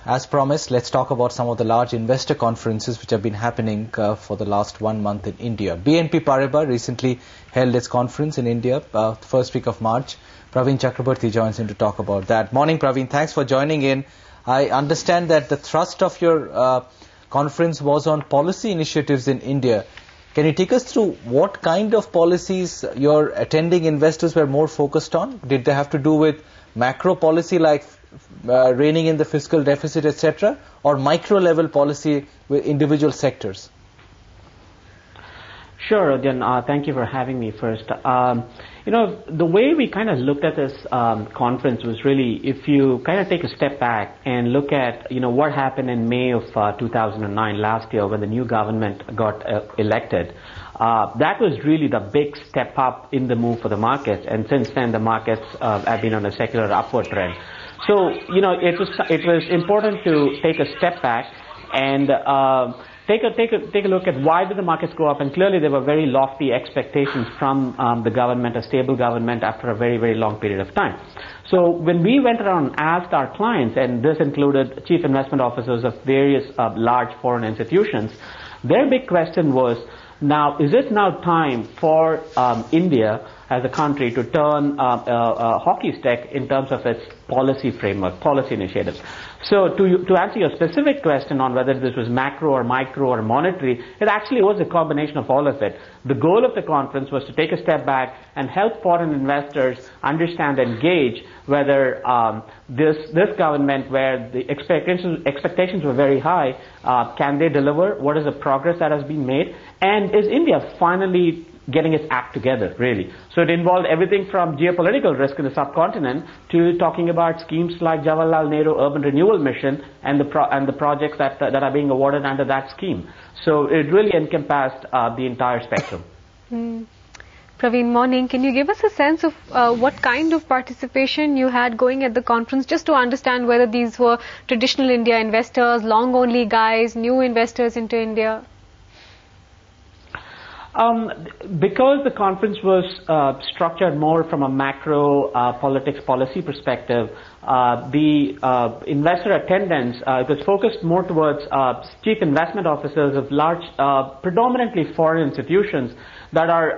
As promised, let's talk about some of the large investor conferences which have been happening for the last 1 month in India. BNP Paribas recently held its conference in India, first week of March. Praveen Chakravarty joins in to talk about that. Morning, Praveen. Thanks for joining in. I understand that the thrust of your conference was on policy initiatives in India. Can you take us through what kind of policies your attending investors were more focused on? Did they have to do with macro policy like reining in the fiscal deficit, etc., or micro level policy with individual sectors? Sure, Udyan. Thank you for having me first. The way we kind of looked at this conference was really, if you kind of take a step back and look at, what happened in May of 2009, last year, when the new government got elected. That was really the big step up in the move for the markets, and since then the markets have been on a secular upward trend. So, it was important to take a step back and take a look at why did the markets go up, and clearly there were very lofty expectations from the government, a stable government after a very, very long period of time. So when we went around and asked our clients, and this included chief investment officers of various large foreign institutions, their big question was, now, is it now time for India as a country to turn a hockey stick in terms of its policy framework, policy initiatives? So to answer your specific question on whether this was macro or micro or monetary, it actually was a combination of all of it. The goal of the conference was to take a step back and help foreign investors understand and gauge whether this government, where the expectations were very high, can they deliver? What is the progress that has been made? And is India finally getting its act together, really? So it involved everything from geopolitical risk in the subcontinent to talking about schemes like Jawaharlal Nehru Urban Renewal Mission and the projects that are being awarded under that scheme. So it really encompassed the entire spectrum. Praveen, morning. Can you give us a sense of what kind of participation you had going at the conference, just to understand whether these were traditional India investors, long-only guys, new investors into India? Because the conference was structured more from a macro politics policy perspective, the investor attendance, it was focused more towards chief investment officers of large, predominantly foreign institutions that are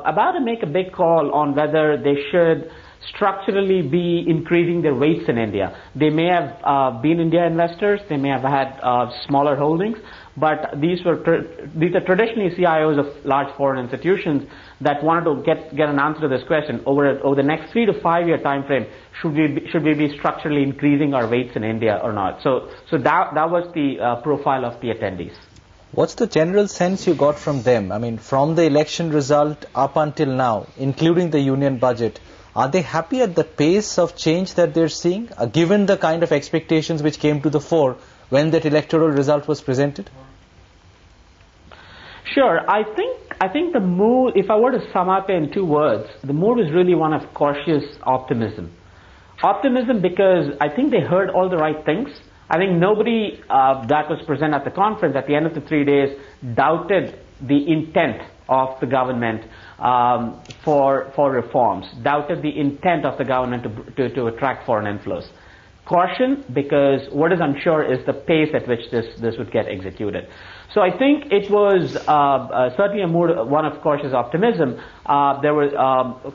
about to make a big call on whether they should structurally be increasing their weights in India. They may have been India investors, they may have had smaller holdings, but these are traditionally CIOs of large foreign institutions that wanted to get an answer to this question over the next 3 to 5 year time frame. Should we be structurally increasing our weights in India or not? So that was the profile of the attendees. What's the general sense you got from them? I mean, from the election result up until now, including the union budget, are they happy at the pace of change that they're seeing, given the kind of expectations which came to the fore when that electoral result was presented? Sure. I think the mood, if I were to sum up in 2 words, the mood is really one of cautious optimism. Optimism because I think they heard all the right things. I think nobody that was present at the conference at the end of the 3 days doubted the intent of the government for reforms, doubted the intent of the government to attract foreign inflows. Caution because what is unsure is the pace at which this would get executed. So I think it was certainly a mood, one of cautious optimism. There were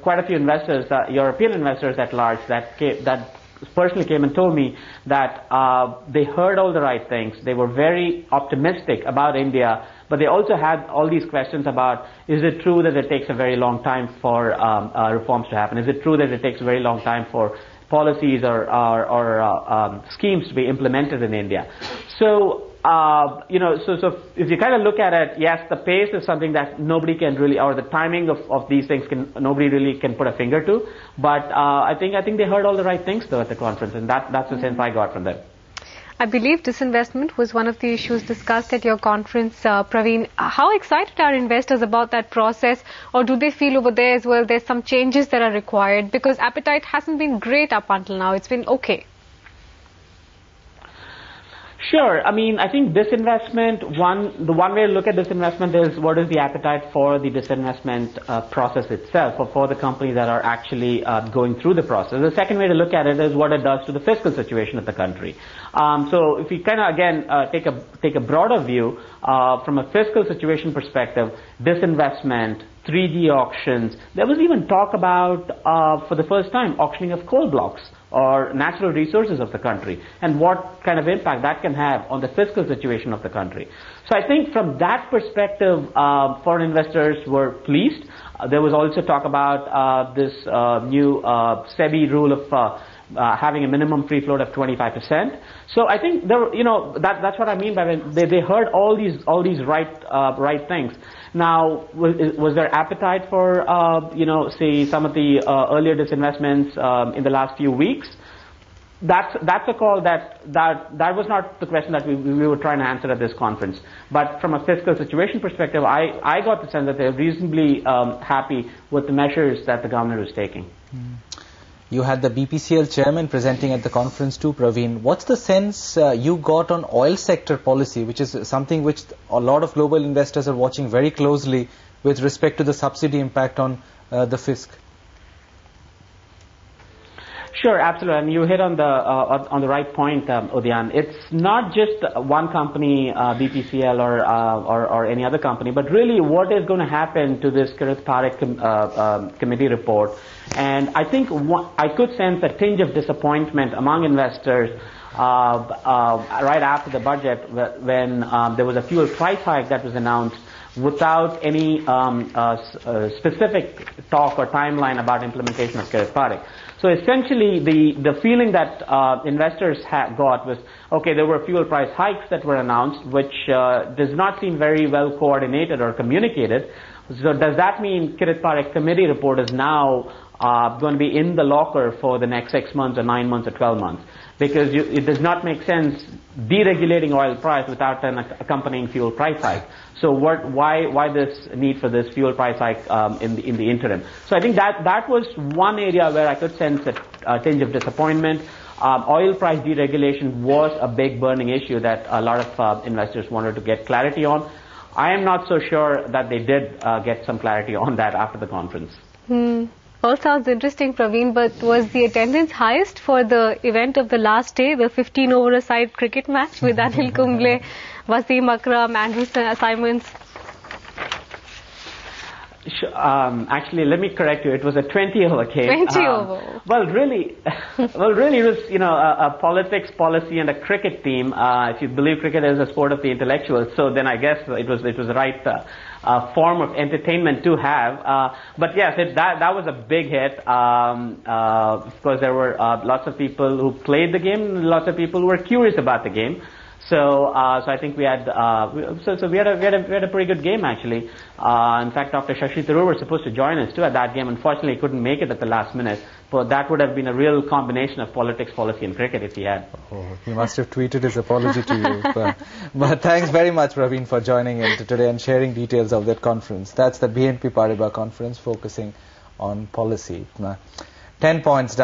quite a few investors, European investors at large, that personally came and told me that they heard all the right things. They were very optimistic about India, but they also had all these questions about, is it true that it takes a very long time for reforms to happen? Is it true that it takes a very long time for policies or schemes to be implemented in India? So, so if you kind of look at it, yes, the pace is something that nobody can really, or the timing of these things nobody really can put a finger to. But I think they heard all the right things though at the conference, and that's the sense I got from them. I believe disinvestment was one of the issues discussed at your conference, Praveen. How excited are investors about that process, or do they feel over there as well there's some changes that are required, because appetite hasn't been great up until now? It's been okay. Sure. I mean, I think disinvestment, the one way to look at disinvestment is what is the appetite for the disinvestment process itself, or for the companies that are actually going through the process. The second way to look at it is what it does to the fiscal situation of the country. So if we kind of, again, take a broader view, from a fiscal situation perspective, disinvestment, 3D auctions, there was even talk about, for the first time, auctioning of coal blocks or natural resources of the country, and what kind of impact that can have on the fiscal situation of the country. So I think from that perspective, foreign investors were pleased. There was also talk about this new SEBI rule of having a minimum free float of 25%. So I think there, that's what I mean by when they heard all these right things. Now, was there appetite for say some of the earlier disinvestments in the last few weeks? That's a call that was not the question that we were trying to answer at this conference. But from a fiscal situation perspective, I got the sense that they're reasonably happy with the measures that the government was taking. You had the BPCL chairman presenting at the conference too, Praveen. What's the sense you got on oil sector policy, which is something which a lot of global investors are watching very closely with respect to the subsidy impact on the fisc? Sure, absolutely, and you hit on the right point, Udyan. It's not just one company, BPCL or any other company, but really what is going to happen to this Kirit Parikh committee report. And I think I could sense a tinge of disappointment among investors right after the budget, when there was a fuel price hike that was announced without any specific talk or timeline about implementation of Kirit Parikh. So essentially, the feeling that investors got was, okay, there were fuel price hikes that were announced, which does not seem very well coordinated or communicated. So does that mean Kirit Parikh committee report is now going to be in the locker for the next 6 months or 9 months or 12 months? Because it does not make sense deregulating oil price without an accompanying fuel price hike. So why this need for this fuel price hike in the interim? So I think that was one area where I could sense a tinge of disappointment. Oil price deregulation was a big burning issue that a lot of investors wanted to get clarity on. I am not so sure that they did get some clarity on that after the conference. All sounds interesting, Praveen, but was the attendance highest for the event of the last day, the 15-over-a-side cricket match with Anil Kumble, Wasim Akram, Andrew Simons? Actually, let me correct you. It was a 20-over game. 20 over. Well, really, it was a politics, policy, and a cricket team. If you believe cricket is a sport of the intellectuals, so then I guess it was the right form of entertainment to have. But yes, that was a big hit. Of course, there were lots of people who played the game, lots of people who were curious about the game. So I think we had we had a pretty good game actually. In fact, Dr. Shashi Tharoor was supposed to join us too at that game. Unfortunately, he couldn't make it at the last minute. But that would have been a real combination of politics, policy, and cricket if he had. Oh, he must have tweeted his apology to you. But thanks very much, Praveen, for joining in today and sharing details of that conference. That's the BNP Paribas conference focusing on policy. 10 points down.